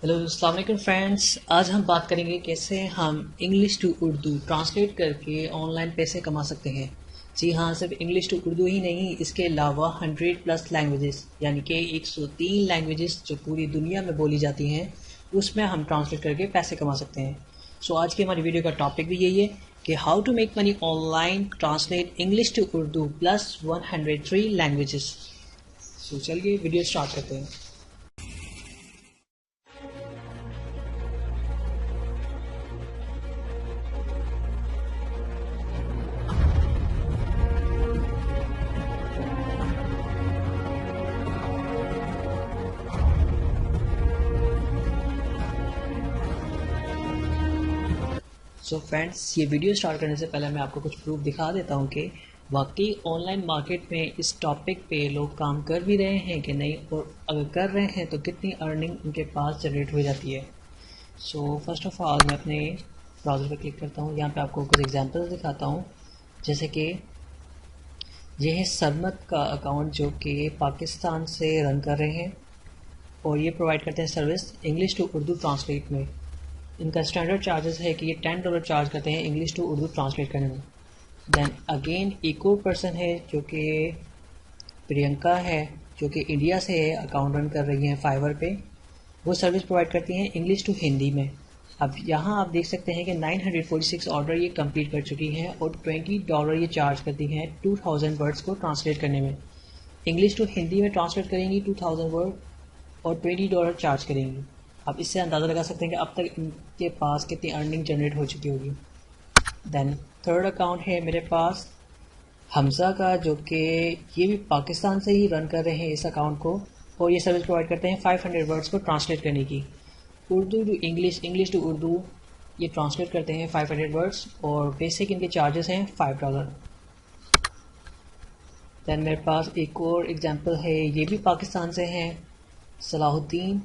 Hello अस्सलाम वालेकुम friends. आज हम बात करेंगे कैसे हम इंग्लिश टू उर्दू ट्रांसलेट करके ऑनलाइन पैसे कमा सकते हैं। जी हाँ, सिर्फ इंग्लिश टू उर्दू ही नहीं, इसके अलावा 100+ लैंग्वेजेस यानी कि 103 लैंग्वेजेस जो पूरी दुनिया में बोली जाती हैं उसमें हम ट्रांसलेट करके पैसे कमा सकते हैं। सो आज की हमारी वीडियो का टॉपिक भी यही है कि how to make money online translate English to Urdu plus 103 languages. So चलिए वीडियो स्टार्ट करते हैं। सो फ्रेंड्स, ये वीडियो स्टार्ट करने से पहले मैं आपको कुछ प्रूफ दिखा देता हूँ कि वाकई ऑनलाइन मार्केट में इस टॉपिक पे लोग काम कर भी रहे हैं कि नहीं, और अगर कर रहे हैं तो कितनी अर्निंग उनके पास जनरेट हो जाती है। सो फर्स्ट ऑफ ऑल मैं अपने ब्राउज़र पर क्लिक करता हूँ। यहाँ पे आपको कुछ एग्जांपल्स दिखाता हूँ। जैसे कि ये है सरमत का अकाउंट जो कि पाकिस्तान से रन कर रहे हैं और ये प्रोवाइड करते हैं service English to Urdu translate में। इनका स्टैंडर्ड चार्जेस है कि ये $10 चार्ज करते हैं इंग्लिश टू उर्दू ट्रांसलेट करने में। देन अगेन एक और पर्सन है जो कि प्रियंका है, जो कि इंडिया से है, अकाउंट रन कर रही हैं फाइवर पे। वो सर्विस प्रोवाइड करती हैं इंग्लिश टू हिंदी में। अब यहाँ आप देख सकते हैं कि 946 ऑर्डर ये कंप्लीट कर चुकी हैं और $20 ये चार्ज करती हैं 2000 वर्ड्स को ट्रांसलेट करने में। इंग्लिश टू हिंदी में ट्रांसलेट करेंगी 2000 वर्ड और $20 चार्ज करेंगी। आप इससे अंदाज़ा लगा सकते हैं कि अब तक इनके पास कितनी अर्निंग जनरेट हो चुकी होगी। देन थर्ड अकाउंट है मेरे पास हमज़ा का, जो कि ये भी पाकिस्तान से ही रन कर रहे हैं इस अकाउंट को, और ये सर्विस प्रोवाइड करते हैं 500 वर्ड्स को ट्रांसलेट करने की। Urdu to English, English to Urdu ये ट्रांसलेट करते हैं 500 वर्ड्स और बेसिक इनके चार्जेस हैं $5। देन मेरे पास एक और एग्जांपल है, ये भी पाकिस्तान से हैं, सलाहुद्दीन।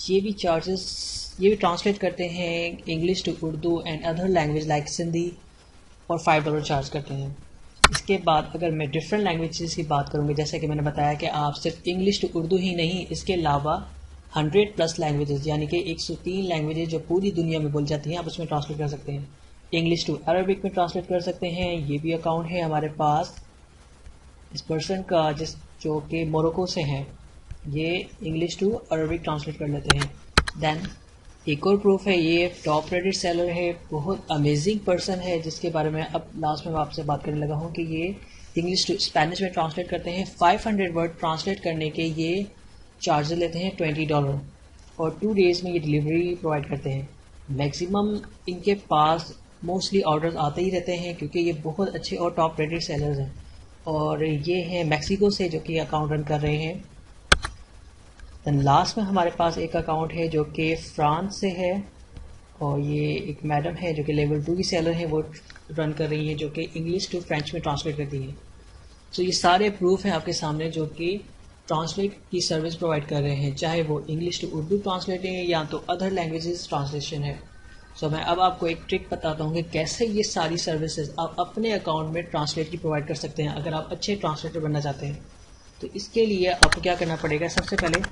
ये भी ट्रांसलेट करते हैं English to Urdu and other language like Sindhi और $5 चार्ज करते हैं। इसके बाद अगर मैं डिफरेंट लैंग्वेजेस की बात करूँगी, जैसे कि मैंने बताया कि आप सिर्फ इंग्लिश टू उर्दू ही नहीं, इसके अलावा 100+ लैंग्वेजेस यानी कि 103 लैंग्वेजेस जो पूरी दुनिया में बोली जाती हैं आप उसमें ट्रांसलेट कर सकते हैं। इंग्लिश टू अरबिक में ट्रांसलेट कर सकते हैं। ये भी अकाउंट है हमारे पास इस पर्सन का जो कि मोरक्को से हैं, ये इंग्लिश टू अरबिक ट्रांसलेट कर लेते हैं। देन एक और प्रूफ है, ये टॉप रेटेड सेलर है, बहुत अमेजिंग पर्सन है जिसके बारे में अब लास्ट में मैं आपसे बात करने लगा हूँ कि ये इंग्लिश टू स्पेनिश में ट्रांसलेट करते हैं। 500 वर्ड ट्रांसलेट करने के ये चार्जेस लेते हैं $20 और 2 डेज़ में ये डिलीवरी प्रोवाइड करते हैं। मैक्सिमम इनके पास मोस्टली ऑर्डर्स आते ही रहते हैं क्योंकि ये बहुत अच्छे और टॉप रेटेड सेलर्स हैं। और ये हैं मैक्सिको से जो कि अकाउंट रन कर रहे हैं। देन लास्ट में हमारे पास एक अकाउंट है जो कि फ्रांस से है और ये एक मैडम है जो कि लेवल 2 की सेलर है, वो रन कर रही है जो कि इंग्लिश टू फ्रेंच में ट्रांसलेट करती है। सो ये सारे प्रूफ हैं आपके सामने जो कि ट्रांसलेट की सर्विस प्रोवाइड कर रहे हैं, चाहे वो इंग्लिश टू उर्दू ट्रांसलेट है या तो अदर लैंग्वेजेस ट्रांसलेशन है। सो मैं अब आपको एक ट्रिक बताता हूँ कि कैसे ये सारी सर्विसेज आप अपने अकाउंट में ट्रांसलेट की प्रोवाइड कर सकते हैं अगर आप अच्छे ट्रांसलेटर बनना चाहते हैं। तो इसके लिए आपको क्या करना पड़ेगा, सबसे पहले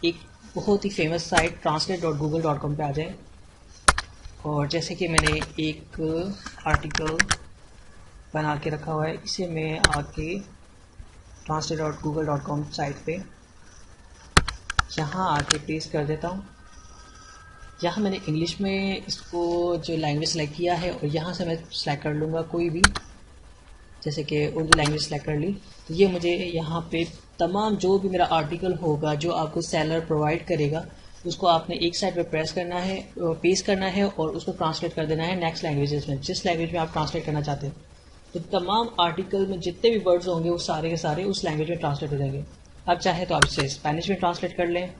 एक बहुत ही फेमस साइट translate.google.com पे आ जाए और जैसे कि मैंने एक आर्टिकल बना के रखा हुआ है, इसे मैं आके translate.google.com साइट पे यहाँ आके पेस्ट कर देता हूँ। यहाँ मैंने इंग्लिश में इसको जो लैंग्वेज सेलेक्ट किया है और यहाँ से मैं सेलेक्ट कर लूँगा कोई भी, जैसे कि उर्दू लैंग्वेज सेलेक्ट कर ली। तो ये मुझे यहाँ पे तमाम जो भी मेरा आर्टिकल होगा जो आपको सेलर प्रोवाइड करेगा उसको आपने एक साइड पे प्रेस करना है, पेस्ट करना है और उसको ट्रांसलेट कर देना है नेक्स्ट लैंग्वेजेस में, जिस लैंग्वेज में आप ट्रांसलेट करना चाहते हैं। तो तमाम आर्टिकल में जितने भी वर्ड्स होंगे वो सारे के सारे उस लैंग्वेज में ट्रांसलेट हो जाएंगे। अब चाहे तो आप इसे स्पेनिश में ट्रांसलेट कर लें,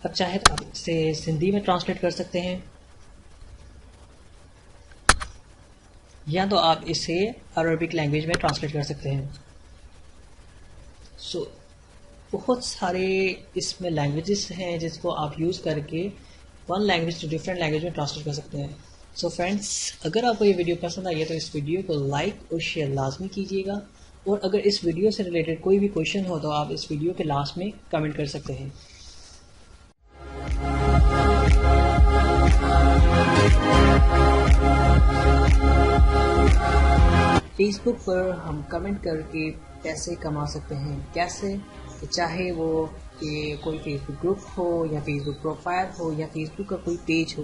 अब चाहे तो आप इसे सिंधी में ट्रांसलेट कर सकते हैं, या तो आप इसे अरबिक लैंग्वेज में ट्रांसलेट कर सकते हैं। सो बहुत सारे इसमें लैंग्वेजेस हैं जिसको आप यूज़ करके one language to different language में ट्रांसलेट कर सकते हैं। सो फ्रेंड्स, अगर आपको ये वीडियो पसंद आई है तो इस वीडियो को लाइक और शेयर लाजमी कीजिएगा और अगर इस वीडियो से रिलेटेड कोई भी क्वेश्चन हो तो आप इस वीडियो के लास्ट में कमेंट कर सकते हैं। फेसबुक पर हम कमेंट करके पैसे कमा सकते हैं। कैसे? चाहे वो कि कोई फेसबुक ग्रुप हो या फेसबुक प्रोफाइल हो या फेसबुक का कोई पेज हो,